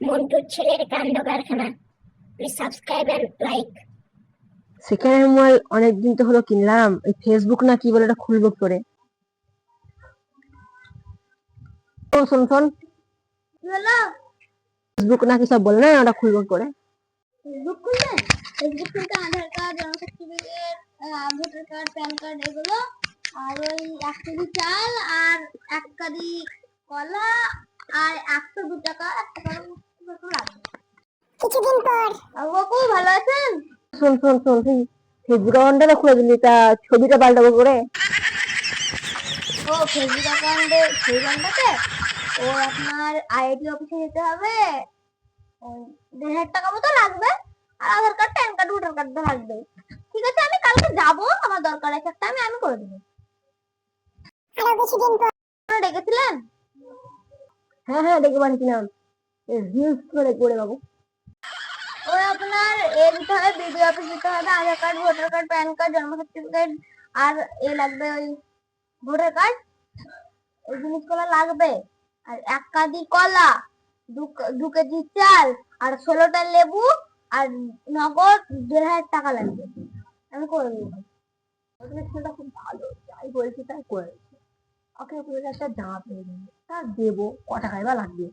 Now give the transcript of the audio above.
মন্টুর ছেলের কাণ্ড কারখানা। Please subscribe and like. Second hand mobile অনেকদিন তো হলো কিনলাম, এই ফেসবুক না কি বলে এটা খুলবো কি করে? ও শোন শোন, কি হলো? ফেসবুক না কি সব বলে না, ওটা খুলবো কি করে? ফেসবুক খুলবেন? ফেসবুক খুলতে আধার কার্ড, জন্ম certificate, voter card, PAN card এগুলো, আর ওই 1 কেজি চাল, আর 1 কেজি কলা, আর 102 টাকা একটা করে মতো লাগবে। কিছুদিন পর। বাবু ভালো আছেন? শোন শোন শোন, তুই ফেসবুক অ্যাকাউন্টটা খুলে দিলি, তা ছবিটা পাল্টাবো করে? ও ফেসবুক অ্যাকাউন্টে সেই গানটাতে ও আপনার আইডি অফিসে যেতে হবে। ওই 1,500 টাকা মতো লাগবে। আর Aadhaar card, PAN card, voter card তো লাগবে। ঠিক আছে, আমি কালকে যাব, আমার দরকার আছে একটা, আমি করে দেবো। আরো কিছুদিন পর। আপনারা ডেকেছিলেন? হ্যাঁ হ্যাঁ, দেখে পাঠিয়েছিলাম। রিলস করে করে বাবু। ওই আপনার দিতে হবে, বিডিও অফিস দিতে হবে, Aadhaar card, voter card, PAN card, জন্ম সার্টিফিকেট, আর লাগবে ওই ভোটার কার্ড। এই জিনিসগুলো লাগবে। আর 1 কেজি কলা, 2 কেজি চাল, আর 16টা লেবু, আর নগদ 1,500 টাকা লাগবে। আমি করে দেবো। ওদের ছেলেটা খুব ভালো, যাই বলছি তাই করেছে। ওকে বলে একটা জামা পেয়ে যাবে, তা দেবো, ক টাকাই বা লাগবে?